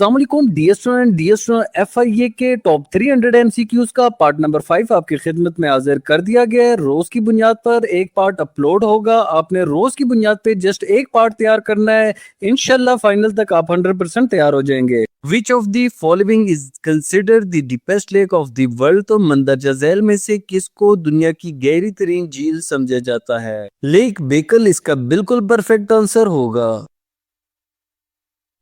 अस्सलाम वालेकुम dear student FIA के टॉप 300 MCQs का पार्ट नंबर 5 आपकी खिदमत में हाजिर कर दिया गया है। रोज की बुनियाद पर एक पार्ट अपलोड होगा। आपने रोज की बुनियाद पे जस्ट एक पार्ट तैयार करना है। इंशाल्लाह फाइनल तक आप 100% तैयार हो जाएंगे। Which of the following is considered the deepest lake of the world? तो मंदरजा झैल में से किसको दुनिया की गहरी तरीन झील समझा जाता है? लेक बेकल इसका बिल्कुल परफेक्ट आंसर होगा।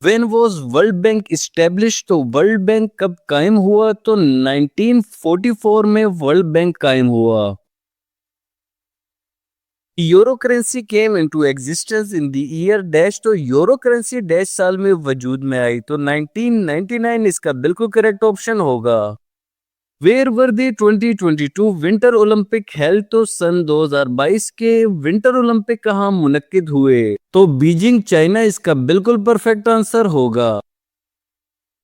When was world bank established? तो वर्ल्ड बैंक कब कायम हुआ? तो 1944 में वर्ल्ड बैंक कायम हुआ। Euro currency came into existence in the year dash. तो यूरो करेंसी डैश साल में वजूद में आई। तो 1999 इसका बिल्कुल करेक्ट ऑप्शन होगा। Where were the 2022 winter Olympic held? तो सन 2022 के विंटर ओलंपिक कहाँ मुनक्किद हुए? तो बीजिंग चाइना इसका बिल्कुल परफेक्ट आंसर होगा।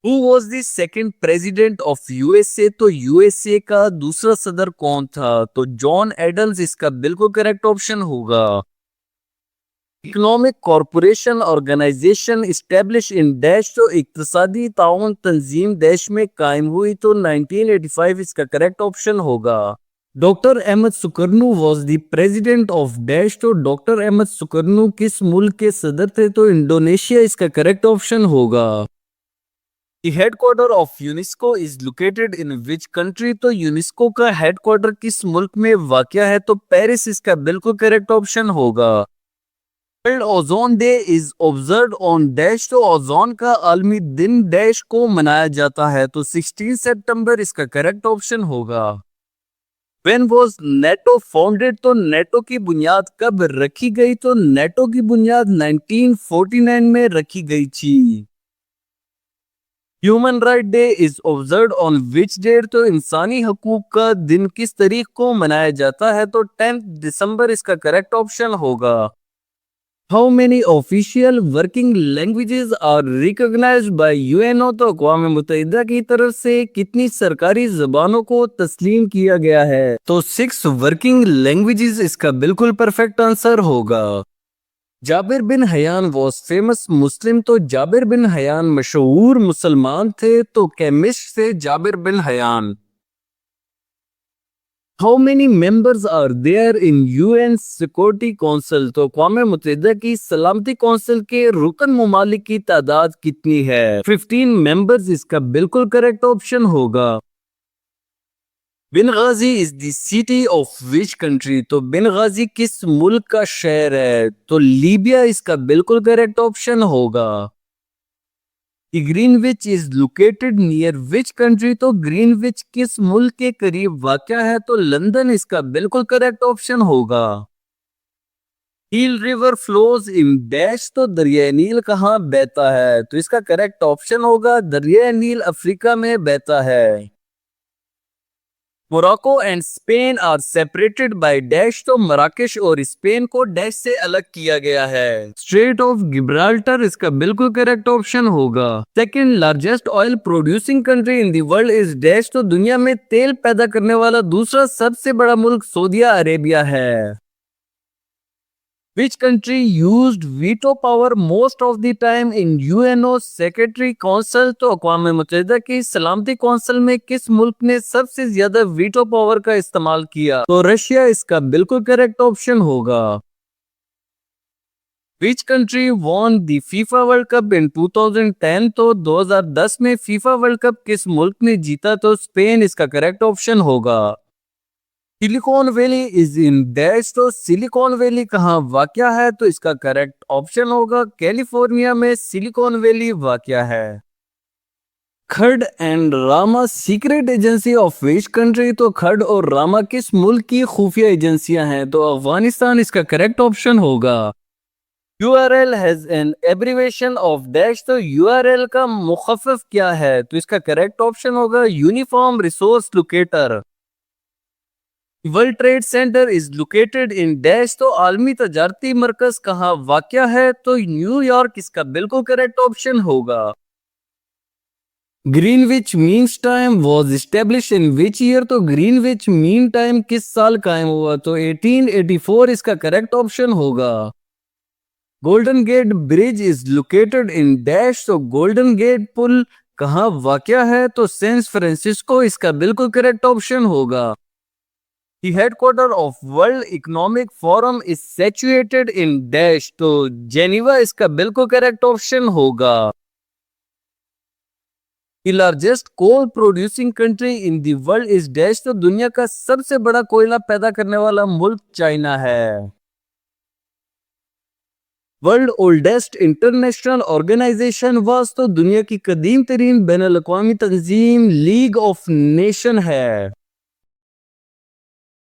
Who was the second president of USA? तो USA का दूसरा सदर कौन था? तो जॉन एडम्स इसका बिल्कुल करेक्ट ऑप्शन होगा। Economic corporation organisation establish in dash. तो इक्तिसादी ताउन तंजीम डैश में कायम हुई। तो 1985 इसका करेक्ट ऑप्शन होगा। Doctor Ahmed Sukarno was the president of dash. तो डॉक्टर अहमद सुकरनू किस मुल्क के सदर थे? तो इंडोनेशिया इसका करेक्ट ऑप्शन होगा। The headquarter of UNESCO is located in which country? तो यूनेस्को का हेडक्वार्टर किस मुल्क में वाक़या है? तो पेरिस इसका बिल्कुल करेक्ट ऑप्शन होगा। World ozone day is observed on dash. तो ओजोन का आलमी दिन डैश को मनाया जाता है। तो 16 सितंबर इसका करेक्ट ऑप्शन होगा। When was NATO founded? तो नेटो की बुनियाद कब रखी गई? तो नेटो की बुनियाद 1949 में रखी गई थी। Human right day is observed on which date? तो इंसानी हकूक का दिन किस तारीख को मनाया जाता है? तो 10 दिसंबर इसका करेक्ट ऑप्शन होगा। How many official working languages are recognised by UNO? तो अक़वाम मुत्तहिदा की तरफ से कितनी सरकारी जबानों को तस्लीम किया गया है? तो 6 वर्किंग लैंग्वेजेस इसका बिल्कुल परफेक्ट आंसर होगा। Jabir bin Hayyan was famous Muslim? तो जाबिर बिन हयान मशहूर मुसलमान थे। तो केमिस्ट से Jabir bin Hayyan. How many members are there in UN security council? तो अक़वाम मुत्तहिदा की सलामती कौंसिल के रुकन मुमालिक की तादाद कितनी है? 15 मेंबर्स इसका बिल्कुल करेक्ट ऑप्शन होगा। Benghazi is the city of which country? तो बेनगाजी किस मुल्क का शहर है? तो लीबिया इसका बिल्कुल करेक्ट ऑप्शन होगा। Greenwich is located near which country? तो ग्रीनविच किस मुल्क के करीब वाक़या है? तो लंदन इसका बिल्कुल करेक्ट ऑप्शन होगा। नील रिवर फ्लोज इन डैश। तो दरिया नील कहाँ बहता है? तो इसका करेक्ट ऑप्शन होगा दरिया नील अफ्रीका में बहता है। Morocco and Spain are separated by dash. तो मराकेश और स्पेन को डैश से अलग किया गया है। स्ट्रेट ऑफ गिब्राल्टर इसका बिल्कुल करेक्ट ऑप्शन होगा। Second largest oil producing country in the world is dash. तो दुनिया में तेल पैदा करने वाला दूसरा सबसे बड़ा मुल्क सऊदी अरेबिया है। Which country used veto power most of the time in UNO Secretary Council? तो अक़वाम मुत्तहिदा की सलामती कौंसिल में किस मुल्क ने सबसे ज्यादा वीटो पावर का इस्तेमाल किया? तो रशिया इसका बिल्कुल करेक्ट ऑप्शन होगा। Which country won the FIFA World Cup in 2010? तो 2010 में फीफा वर्ल्ड कप किस मुल्क ने जीता? तो स्पेन इसका करेक्ट ऑप्शन होगा। Silicon valley is in dash. तो सिलिकॉन वैली कहाँ वाक़या है? तो इसका करेक्ट ऑप्शन होगा कैलिफोर्निया में सिलिकॉन वैली वाक़या है। खड and Rama secret agency of which country? तो खड और रामा किस मुल्क की खुफिया एजेंसियां हैं? तो अफगानिस्तान इसका करेक्ट ऑप्शन होगा। URL has an abbreviation of dash. तो URL का मुखफ़िफ क्या है? तो इसका करेक्ट ऑप्शन होगा uniform resource locator. World trade centre is located in dash. तो आलमी तजारती मरकज कहाँ वाक़या है? तो न्यूयॉर्क इसका बिल्कुल करेक्ट ऑप्शन होगा। Greenwich mean time was establish in which year? तो ग्रीनविच मीन टाइम किस साल कायम हुआ? तो 1884 इसका करेक्ट ऑप्शन होगा। Golden gate bridge is located in dash, तो गोल्डन गेट पुल कहाँ वाक़या है? तो सैन फ्रांसिस्को इसका बिल्कुल करेक्ट ऑप्शन होगा। The headquarter of World Economic Forum is situated in dash, तो जेनीवा इसका बिल्कुल करेक्ट ऑप्शन होगा। The largest coal producing country in the world is dash, तो दुनिया का सबसे बड़ा कोयला पैदा करने वाला मुल्क चाइना है। World oldest international organisation was, तो दुनिया की कदीम तरीन बैनुल अक़वामी तंजीम लीग ऑफ नेशन है।